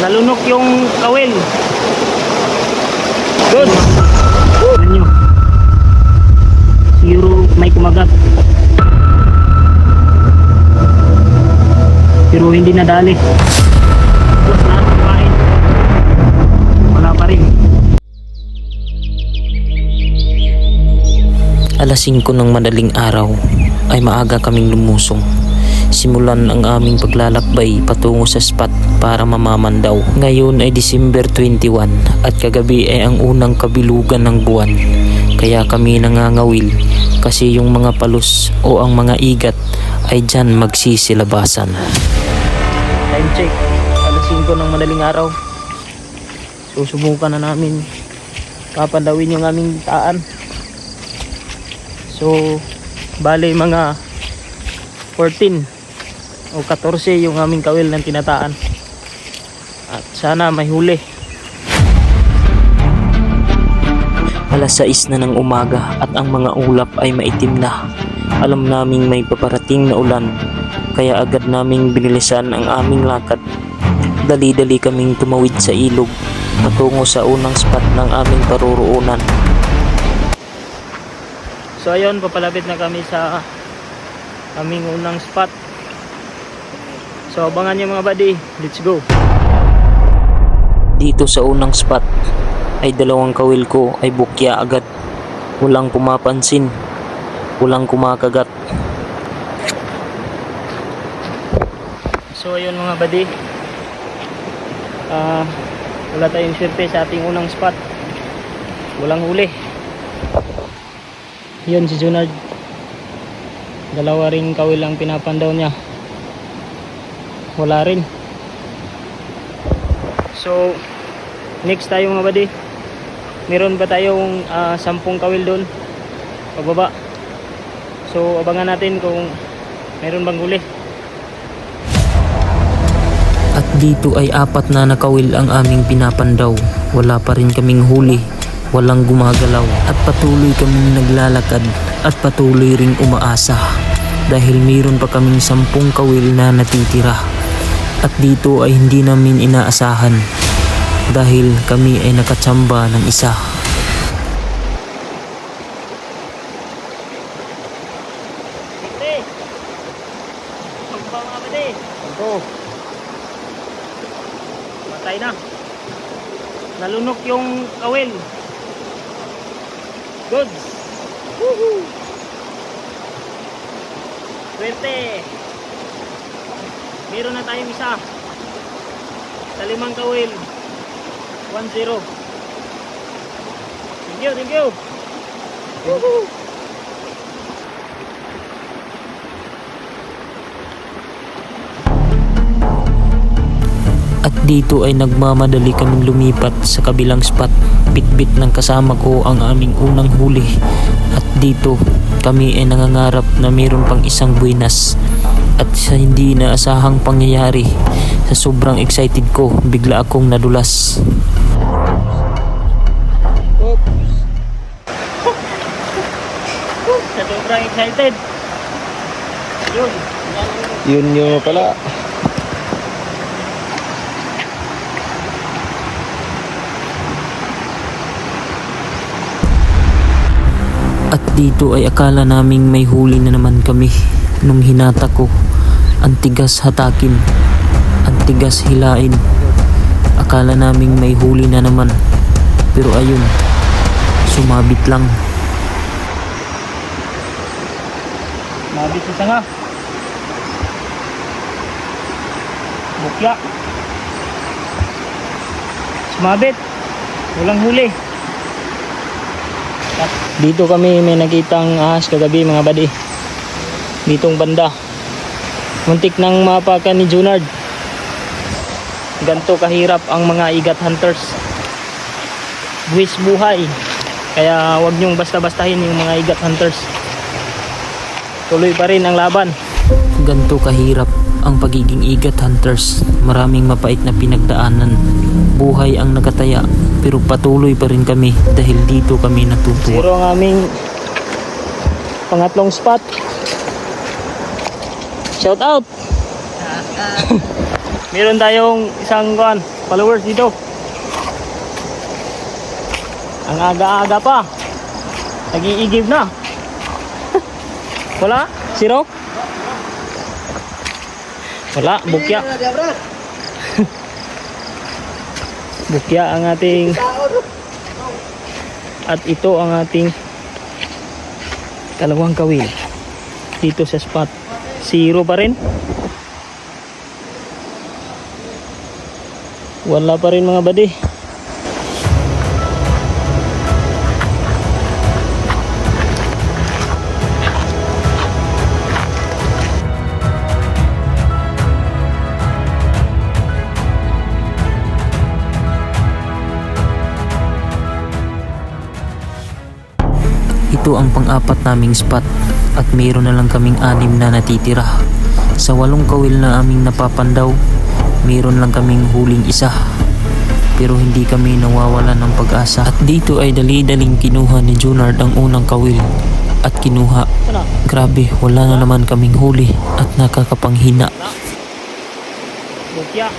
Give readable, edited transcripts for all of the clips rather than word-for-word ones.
Nalunok yung kawil. Good. Tignan nyo. Siguro may kumagat. Pero hindi nadali. Tapos lahat kumain. Wala pa rin. Alas 5 ng madaling araw ay maaga kaming lumusong. Simulan ang aming paglalakbay patungo sa spot para mamamandaw. Ngayon ay December 21 at kagabi ay ang unang kabilugan ng buwan. Kaya kami nangangawil kasi yung mga palus o ang mga igat ay dyan magsisilabasan. Time check, alas 5 ng madaling araw. Susubukan na namin papandawin yung aming taan. So, bale mga 14 o 14 yung aming kawil ng tinataan. At sana may huli. Alas 6 na ng umaga at ang mga ulap ay maitim na. Alam naming may paparating na ulan, kaya agad naming binilisan ang aming lakad. Dali-dali kaming tumawid sa ilog patungo sa unang spot ng aming paruroonan. So ayun, papalapit na kami sa aming unang spot. So abangan nyo mga buddy, let's go. Dito sa unang spot ay dalawang kawil ko ay bukya agad. Walang pumapansin, walang kumakagat. So ayun mga buddy, wala tayong swerte sa ating unang spot. Walang huli. Yun si Junard, dalawa ring kawil ang pinapandaw niya, wala rin. So next tayo mga buddy, meron ba tayong 10 kawil doon pababa. So abangan natin kung meron bang huli. At dito ay 4 na nakawil ang aming pinapandaw. Wala pa rin kaming huli, walang gumagalaw, at patuloy kaming naglalakad at patuloy ring umaasa dahil mayroon pa kaming 10 kawil na natitira. At dito ay hindi namin inaasahan dahil kami ay nakatsamba ng isa. Patay na. Nalunok yung kawil. Good. Woohoo. Swerte. Meron na tayong isa. Sa 5 kawil. 1-0. Thank you, thank you. Woohoo. At dito ay nagmamadali kaming lumipat sa kabilang spot. Bitbit ng kasama ko ang aming unang huli. At dito kami ay nangangarap na mayroon pang isang buwinas. At sa hindi inaasahang pangyayari, sa sobrang excited ko, bigla akong nadulas. Sa sobrang excited. Yun yung pala. At dito ay akala naming may huli na naman kami. Nung hinata ko, ang tigas hatakin, ang tigas hilain. Akala naming may huli na naman, pero ayun, sumabit lang. Mabit sa sanga. Bukya. Sumabit. Walang huli. Dito kami may nakitang ahas kagabi mga buddy. Ditong banda. Muntik nang mapakan ni Junard. Ganto kahirap ang mga igat hunters. Buwis buhay. Kaya wag nyong basta-bastahin yung mga igat hunters. Tuloy pa rin ang laban. Ganto kahirap ang pagiging igat hunters. Maraming mapait na pinagdaanan. Buhay ang nakataya, pero patuloy pa rin kami dahil dito kami natutuwa. Zero ang aming pangatlong spot. Shout out. Meron tayong isang followers dito. Ang aga-aga pa. Nag-iigib na. Wala? Zero? Wala, bukya. Bukya ang ating, at ito ang ating dalawang kawil dito sa spot. Zero pa rin. Wala pa rin mga buddy. Ito ang pang-apat naming spot at mayroon na lang kaming 6 na natitira. Sa 8 kawil na aming napapandaw, mayroon lang kaming huling isa. Pero hindi kami nawawalan ng pag-asa. At dito ay dali-daling kinuha ni Junard ang unang kawil at kinuha. Grabe, wala na naman kaming huli at nakakapanghina. Bukya.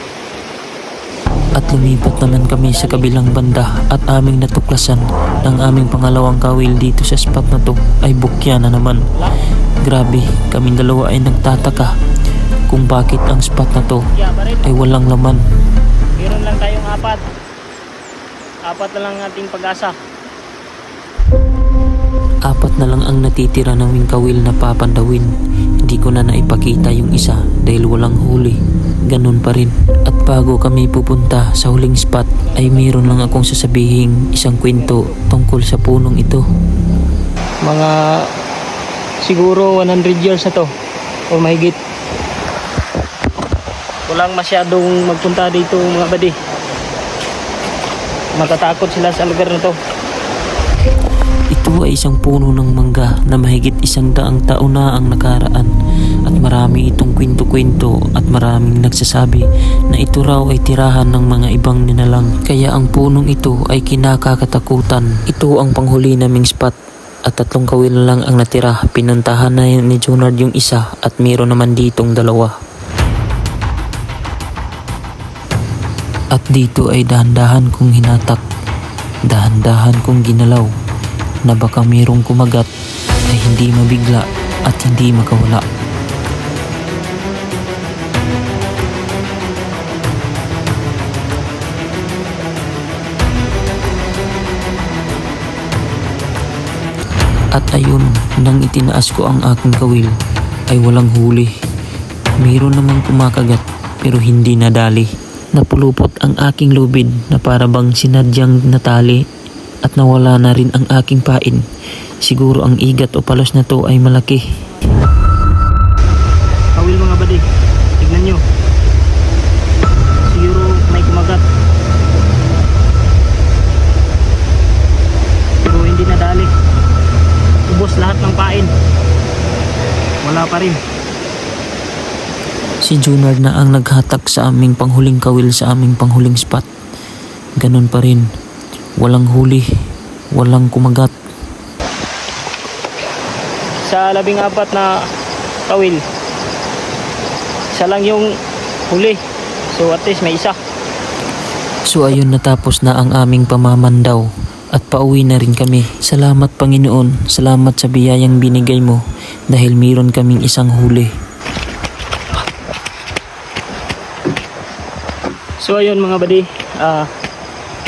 At lumipat naman kami sa kabilang banda at aming natuklasan ng aming pangalawang kawil dito sa spot na to ay bukya na naman. Grabe, kaming dalawa ay nagtataka kung bakit ang spot na to Bukya pa rin. ay walang laman. Meron lang tayong 4. 4 na lang ating pag-asa. 4 na lang ang natitira naming kawil na papandawin. Hindi ko na naipakita yung isa dahil walang huli. Ganun pa rin. At bago kami pupunta sa huling spot ay mayroon lang akong sasabihing isang kwento tungkol sa punong ito. Mga siguro 100 years na to o mahigit. Walang masyadong magpunta dito mga buddy. Matatakot sila sa lugar na to. Ito ay isang puno ng mangga na mahigit 100 taon na ang nakaraan at marami itong kwento-kwento at maraming nagsasabi na ito raw ay tirahan ng mga ibang nilalang. Kaya ang punong ito ay kinakakatakutan. Ito ang panghuli naming spot at 3 kawil na lang ang natira. Pinuntahan na ni Junard yung isa at mayroon naman ditong 2. At dito ay dahan-dahan kong hinatak, dahan-dahan kong ginalaw na baka mayroong kumagat ay hindi mabigla at hindi makawala. At ayun, nang itinaas ko ang aking kawil ay walang huli. Mayroon namang kumakagat pero hindi nadali. Napulupot ang aking lubid na para bang sinadyang natali at nawala na rin ang aking pain. Siguro ang igat o palos na to ay malaki. Kawil mga buddy. Tignan nyo. Siguro may kumagat. Pero hindi nadali. Ubos lahat ng pain. Wala pa rin. Si Junard na ang naghatak sa aming panghuling kawil sa aming panghuling spot. Ganun pa rin. Walang huli. Walang kumagat. Sa 14 na kawil, isa lang yung huli. So at least may isa. So ayun, natapos na ang aming pamamandaw at pauwi na rin kami. Salamat Panginoon. Salamat sa biyayang binigay mo dahil mayroon kaming isang huli. So ayun mga buddy,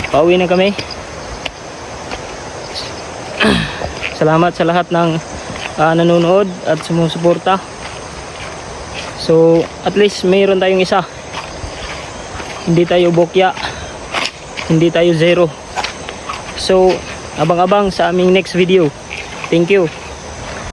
pauwi na kami. Salamat sa lahat ng nanonood at sumusuporta. So at least mayroon tayong isa. Hindi tayo bokya, hindi tayo zero. So abang-abang sa aming next video. Thank you.